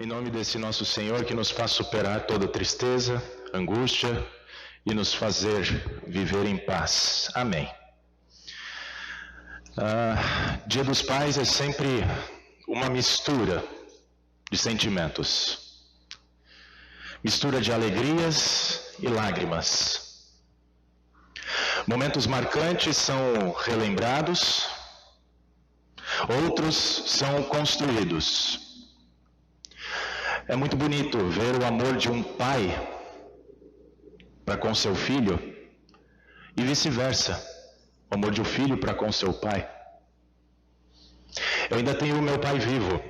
Em nome desse nosso Senhor que nos faz superar toda tristeza, angústia e nos fazer viver em paz. Amém. Dia dos Pais é sempre uma mistura de sentimentos. Mistura de alegrias e lágrimas. Momentos marcantes são relembrados, outros são construídos. É muito bonito ver o amor de um pai para com seu filho e vice-versa, o amor de um filho para com seu pai. Eu ainda tenho o meu pai vivo,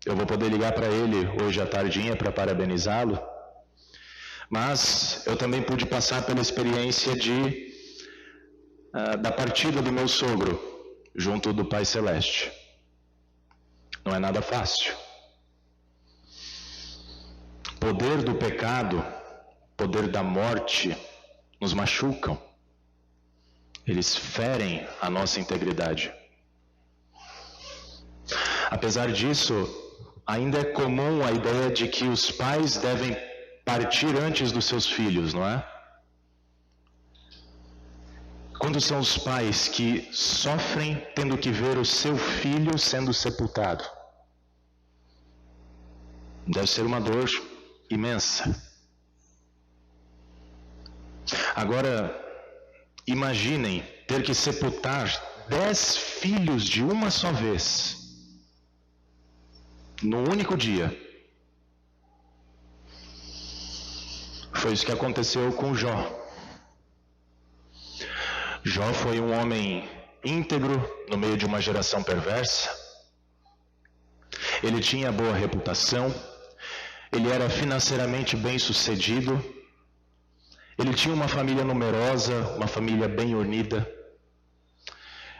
eu vou poder ligar para ele hoje à tardinha para parabenizá-lo, mas eu também pude passar pela experiência da partida do meu sogro junto do Pai Celeste. Não é nada fácil. O poder do pecado, poder da morte, nos machucam. Eles ferem a nossa integridade. Apesar disso, ainda é comum a ideia de que os pais devem partir antes dos seus filhos, não é? Quando são os pais que sofrem tendo que ver o seu filho sendo sepultado? Deve ser uma dor imensa. Agora, imaginem ter que sepultar 10 filhos de uma só vez, num único dia. Foi isso que aconteceu com Jó. Jó foi um homem íntegro no meio de uma geração perversa. Ele tinha boa reputação. Ele era financeiramente bem sucedido. Ele tinha uma família numerosa, uma família bem unida.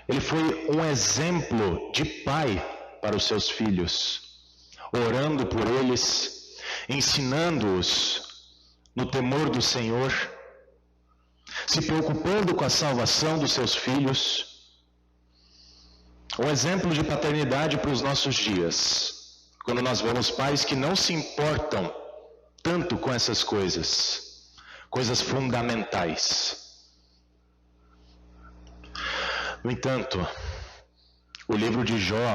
Ele foi um exemplo de pai para os seus filhos, orando por eles, ensinando-os no temor do Senhor, se preocupando com a salvação dos seus filhos. Um exemplo de paternidade para os nossos dias. Quando nós vemos pais que não se importam tanto com essas coisas fundamentais. No entanto, o livro de Jó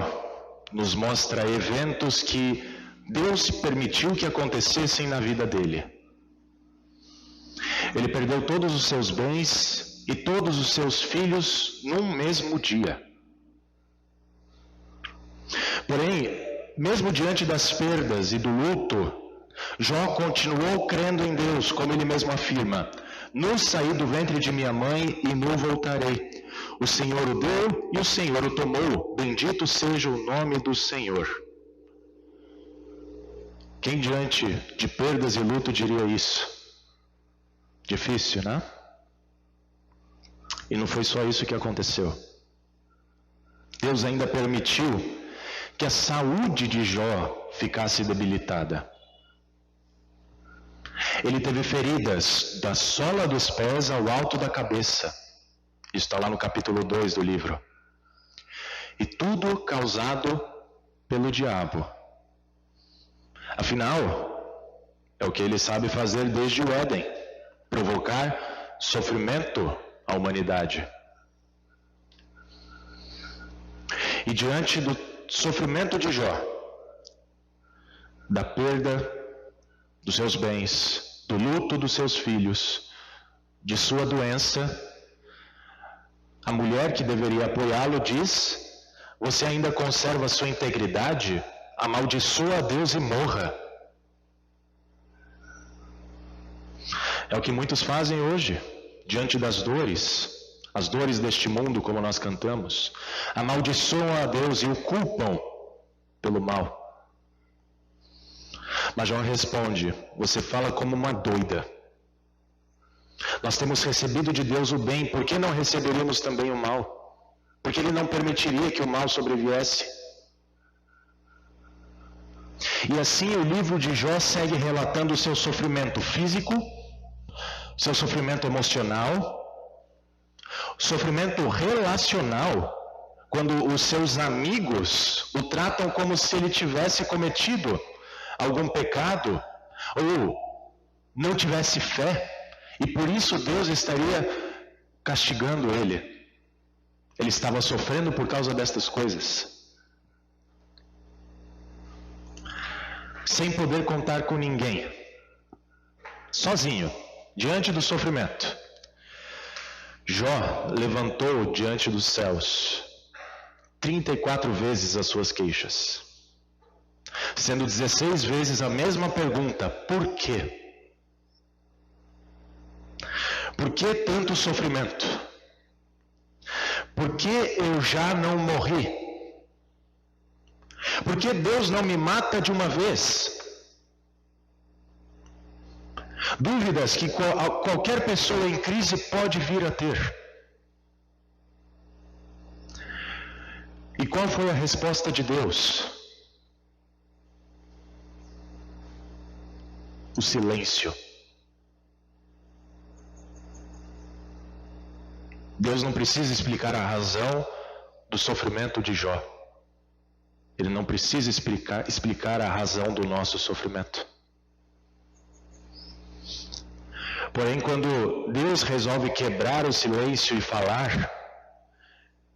nos mostra eventos que Deus permitiu que acontecessem na vida dele. Ele perdeu todos os seus bens e todos os seus filhos num mesmo dia. Porém, mesmo diante das perdas e do luto, Jó continuou crendo em Deus, como ele mesmo afirma: "Nu saí do ventre de minha mãe e nu voltarei. O Senhor o deu e o Senhor o tomou. Bendito seja o nome do Senhor." Quem diante de perdas e luto diria isso? Difícil, né? E não foi só isso que aconteceu. Deus ainda permitiu que a saúde de Jó ficasse debilitada. Ele teve feridas da sola dos pés ao alto da cabeça. Isso está lá no capítulo 2 do livro. E tudo causado pelo diabo. Afinal, é o que ele sabe fazer desde o Éden: provocar sofrimento à humanidade. E diante do sofrimento de Jó, da perda dos seus bens, do luto dos seus filhos, de sua doença, a mulher que deveria apoiá-lo diz: "Você ainda conserva sua integridade? Amaldiçoa a Deus e morra." É o que muitos fazem hoje, diante das dores, as dores deste mundo, como nós cantamos. Amaldiçoam a Deus e o culpam pelo mal. Mas Jó responde: "Você fala como uma doida. Nós temos recebido de Deus o bem, por que não receberíamos também o mal? Porque Ele não permitiria que o mal sobreviesse." E assim o livro de Jó segue relatando o seu sofrimento físico, seu sofrimento emocional, sofrimento relacional, quando os seus amigos o tratam como se ele tivesse cometido algum pecado, ou não tivesse fé, e por isso Deus estaria castigando ele. Ele estava sofrendo por causa destas coisas. Sem poder contar com ninguém, sozinho, diante do sofrimento, Jó levantou diante dos céus 34 vezes as suas queixas, sendo 16 vezes a mesma pergunta: por quê? Por que tanto sofrimento? Por que eu já não morri? Por que Deus não me mata de uma vez? Dúvidas que qualquer pessoa em crise pode vir a ter. E qual foi a resposta de Deus? O silêncio. Deus não precisa explicar a razão do sofrimento de Jó. Ele não precisa explicar a razão do nosso sofrimento. Porém, quando Deus resolve quebrar o silêncio e falar,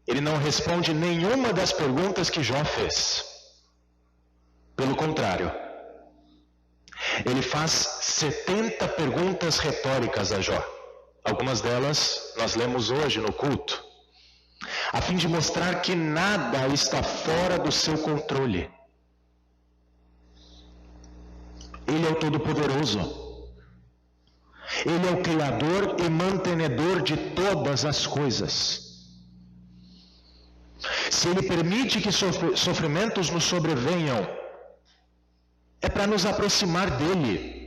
Ele não responde nenhuma das perguntas que Jó fez. Pelo contrário, Ele faz 70 perguntas retóricas a Jó. Algumas delas nós lemos hoje no culto, a fim de mostrar que nada está fora do seu controle. Ele é o Todo-Poderoso. Ele é o Criador e mantenedor de todas as coisas. Se Ele permite que sofrimentos nos sobrevenham, é para nos aproximar dEle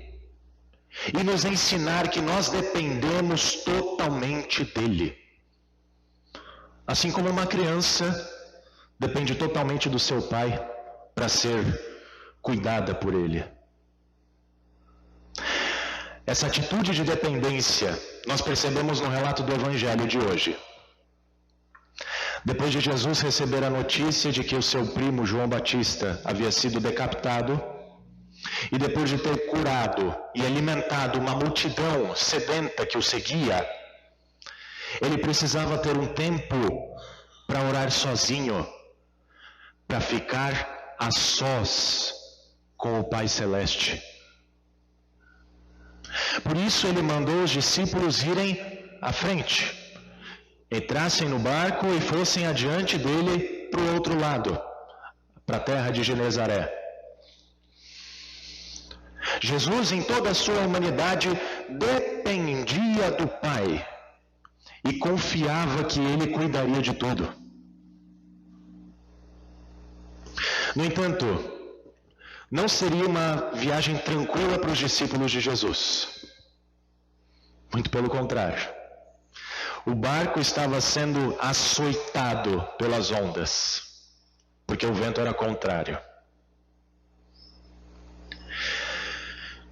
e nos ensinar que nós dependemos totalmente dEle. Assim como uma criança depende totalmente do seu pai para ser cuidada por ele. Essa atitude de dependência nós percebemos no relato do Evangelho de hoje. Depois de Jesus receber a notícia de que o seu primo João Batista havia sido decapitado, e depois de ter curado e alimentado uma multidão sedenta que o seguia, ele precisava ter um tempo para orar sozinho, para ficar a sós com o Pai Celeste. Por isso ele mandou os discípulos irem à frente, entrassem no barco e fossem adiante dele para o outro lado, para a terra de Genezaré. Jesus, em toda a sua humanidade, dependia do Pai e confiava que Ele cuidaria de tudo. No entanto, não seria uma viagem tranquila para os discípulos de Jesus. Muito pelo contrário. O barco estava sendo açoitado pelas ondas, porque o vento era contrário.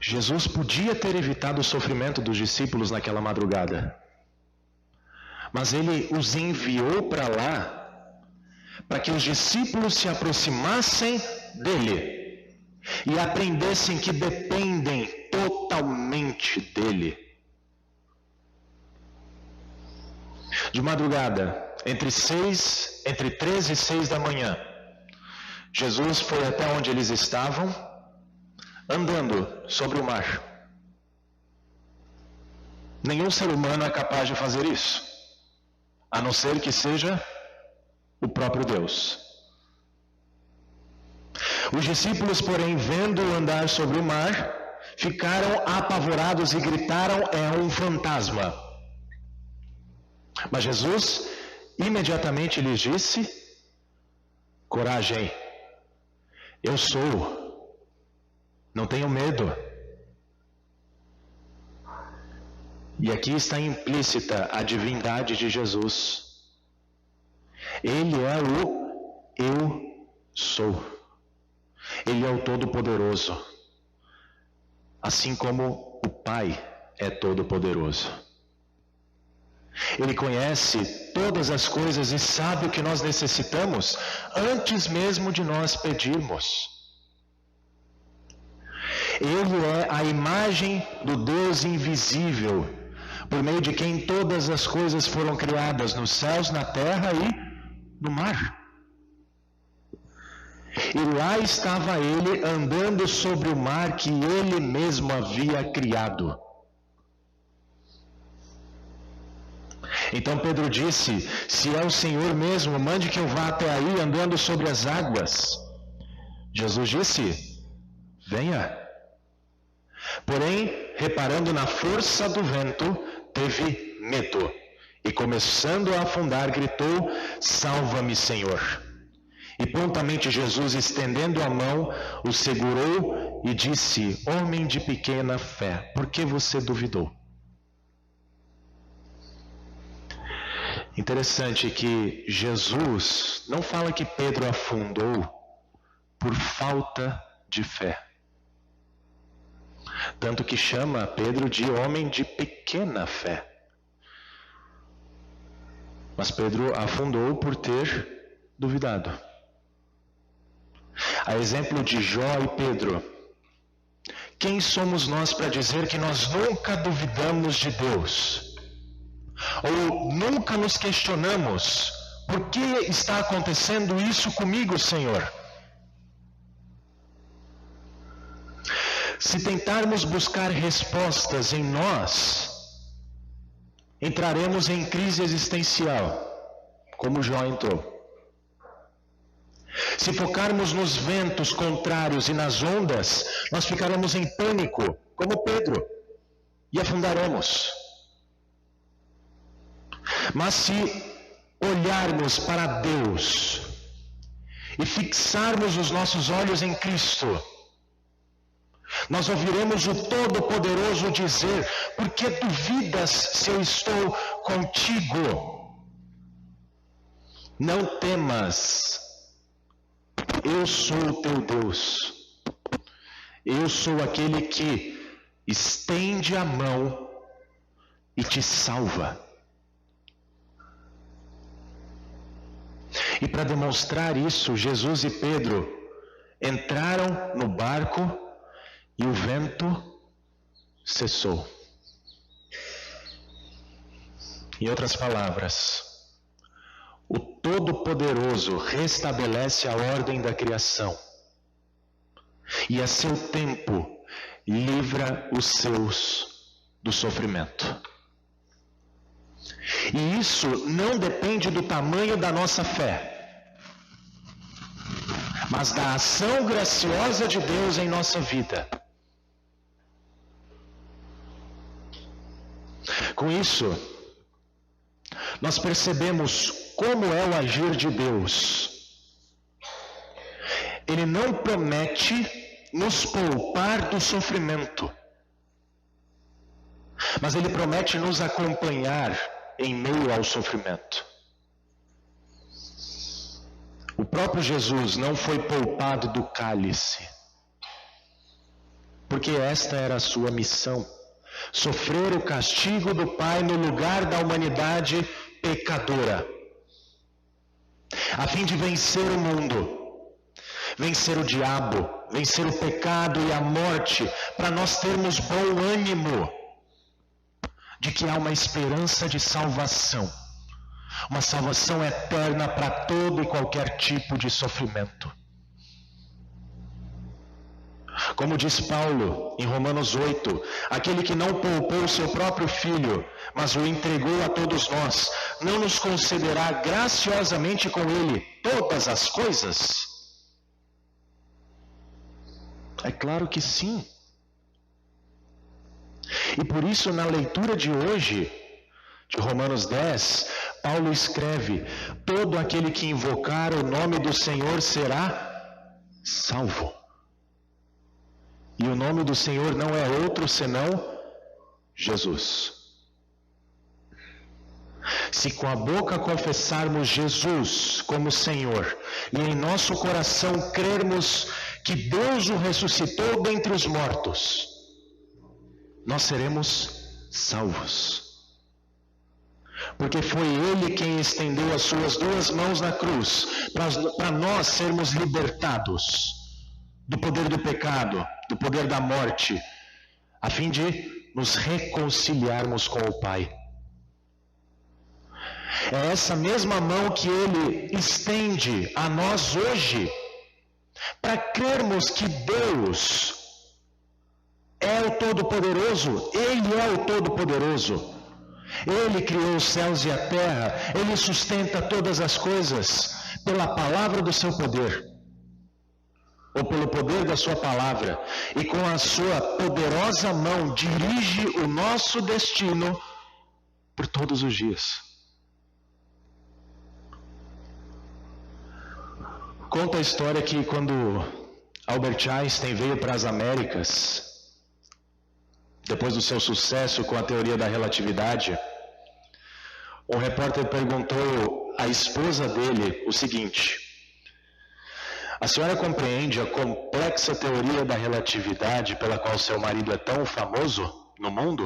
Jesus podia ter evitado o sofrimento dos discípulos naquela madrugada, mas Ele os enviou para lá, para que os discípulos se aproximassem dEle e aprendessem que dependem totalmente dEle. De madrugada, entre 3 e 6 da manhã, Jesus foi até onde eles estavam, andando sobre o mar. Nenhum ser humano é capaz de fazer isso, a não ser que seja o próprio Deus. Os discípulos, porém, vendo-o andar sobre o mar, ficaram apavorados e gritaram: é um fantasma. Mas Jesus imediatamente lhes disse: coragem, eu sou, não tenham medo. E aqui está implícita a divindade de Jesus. Ele é o eu sou. Ele é o Todo-Poderoso. Assim como o Pai é Todo-Poderoso. Ele conhece todas as coisas e sabe o que nós necessitamos antes mesmo de nós pedirmos. Ele é a imagem do Deus invisível, por meio de quem todas as coisas foram criadas, nos céus, na terra e no mar. E lá estava ele andando sobre o mar que ele mesmo havia criado. Então Pedro disse: se é o Senhor mesmo, mande que eu vá até aí andando sobre as águas. Jesus disse: venha. Porém, reparando na força do vento, teve medo. E começando a afundar, gritou: salva-me, Senhor. E prontamente Jesus, estendendo a mão, o segurou e disse: homem de pequena fé, por que você duvidou? Interessante que Jesus não fala que Pedro afundou por falta de fé. Tanto que chama Pedro de homem de pequena fé. Mas Pedro afundou por ter duvidado. A exemplo de Jó e Pedro, quem somos nós para dizer que nós nunca duvidamos de Deus? Ou nunca nos questionamos: por que está acontecendo isso comigo, Senhor? Se tentarmos buscar respostas em nós, entraremos em crise existencial, como Jó entrou. Se focarmos nos ventos contrários e nas ondas, nós ficaremos em pânico, como Pedro, e afundaremos. Mas se olharmos para Deus e fixarmos os nossos olhos em Cristo, nós ouviremos o Todo-Poderoso dizer: por que duvidas se eu estou contigo? Não temas, eu sou o teu Deus. Eu sou aquele que estende a mão e te salva. E para demonstrar isso, Jesus e Pedro entraram no barco e o vento cessou. Em outras palavras, o Todo-Poderoso restabelece a ordem da criação e a seu tempo livra os seus do sofrimento. E isso não depende do tamanho da nossa fé, mas da ação graciosa de Deus em nossa vida. Com isso, nós percebemos como é o agir de Deus. Ele não promete nos poupar do sofrimento, mas Ele promete nos acompanhar em meio ao sofrimento. O próprio Jesus não foi poupado do cálice, porque esta era a sua missão: sofrer o castigo do Pai no lugar da humanidade pecadora, a fim de vencer o mundo, vencer o diabo, vencer o pecado e a morte, para nós termos bom ânimo de que há uma esperança de salvação, uma salvação eterna para todo e qualquer tipo de sofrimento. Como diz Paulo em Romanos 8, aquele que não poupou seu próprio filho, mas o entregou a todos nós, não nos concederá graciosamente com ele todas as coisas? É claro que sim. E por isso, na leitura de hoje, de Romanos 10, Paulo escreve: todo aquele que invocar o nome do Senhor será salvo. E o nome do Senhor não é outro senão Jesus. Se com a boca confessarmos Jesus como Senhor e em nosso coração crermos que Deus o ressuscitou dentre os mortos, nós seremos salvos. Porque foi Ele quem estendeu as suas duas mãos na cruz para nós sermos libertados do poder do pecado, do poder da morte, a fim de nos reconciliarmos com o Pai. É essa mesma mão que Ele estende a nós hoje, para crermos que Deus é o Todo-Poderoso, Ele é o Todo-Poderoso. Ele criou os céus e a terra, Ele sustenta todas as coisas pela palavra do seu poder, ou pelo poder da sua palavra, e com a sua poderosa mão dirige o nosso destino por todos os dias. Conta a história que quando Albert Einstein veio para as Américas, depois do seu sucesso com a teoria da relatividade, um repórter perguntou à esposa dele o seguinte: a senhora compreende a complexa teoria da relatividade pela qual seu marido é tão famoso no mundo?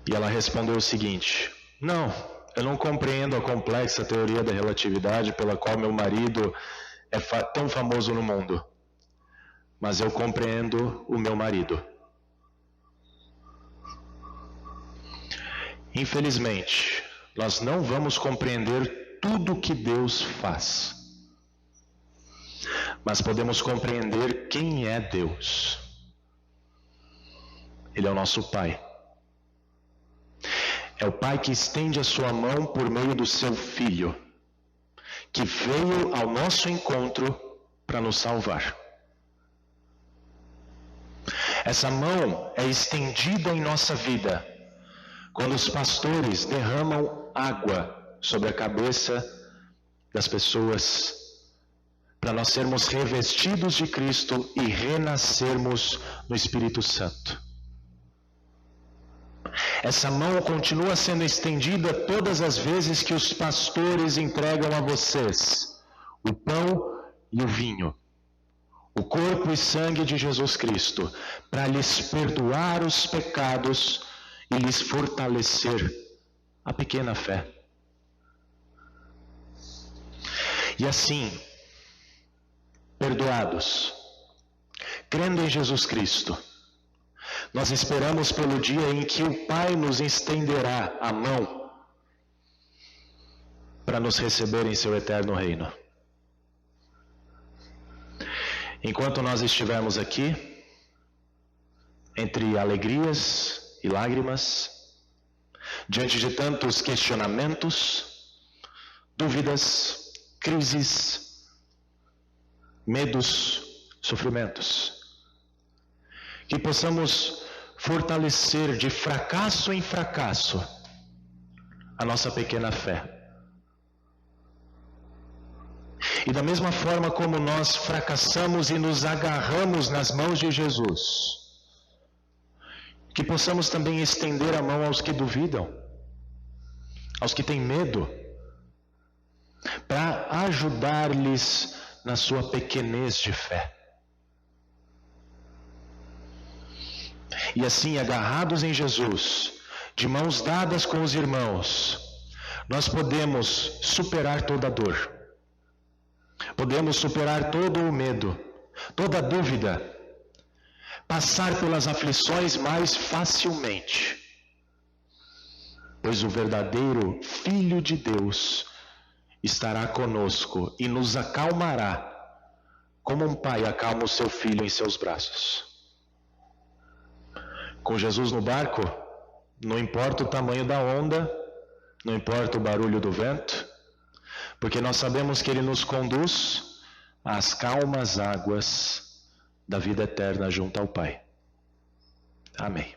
E ela respondeu o seguinte: não, eu não compreendo a complexa teoria da relatividade pela qual meu marido é tão famoso no mundo, mas eu compreendo o meu marido. Infelizmente, nós não vamos compreender tudo o que Deus faz, mas podemos compreender quem é Deus. Ele é o nosso Pai. É o Pai que estende a sua mão por meio do seu Filho, que veio ao nosso encontro para nos salvar. Essa mão é estendida em nossa vida quando os pastores derramam água sobre a cabeça das pessoas, para nós sermos revestidos de Cristo e renascermos no Espírito Santo. Essa mão continua sendo estendida todas as vezes que os pastores entregam a vocês o pão e o vinho, o corpo e sangue de Jesus Cristo, para lhes perdoar os pecados e lhes fortalecer a pequena fé. E assim, perdoados, crendo em Jesus Cristo, nós esperamos pelo dia em que o Pai nos estenderá a mão para nos receber em seu eterno reino. Enquanto nós estivermos aqui, entre alegrias e lágrimas, diante de tantos questionamentos, dúvidas, crises, medos, sofrimentos, que possamos fortalecer de fracasso em fracasso a nossa pequena fé. E da mesma forma como nós fracassamos e nos agarramos nas mãos de Jesus, que possamos também estender a mão aos que duvidam, aos que têm medo, para ajudar-lhes na sua pequenez de fé. E assim, agarrados em Jesus, de mãos dadas com os irmãos, nós podemos superar toda a dor, podemos superar todo o medo, toda a dúvida, passar pelas aflições mais facilmente, pois o verdadeiro Filho de Deus estará conosco e nos acalmará, como um pai acalma o seu filho em seus braços. Com Jesus no barco, não importa o tamanho da onda, não importa o barulho do vento, porque nós sabemos que Ele nos conduz às calmas águas da vida eterna junto ao Pai. Amém.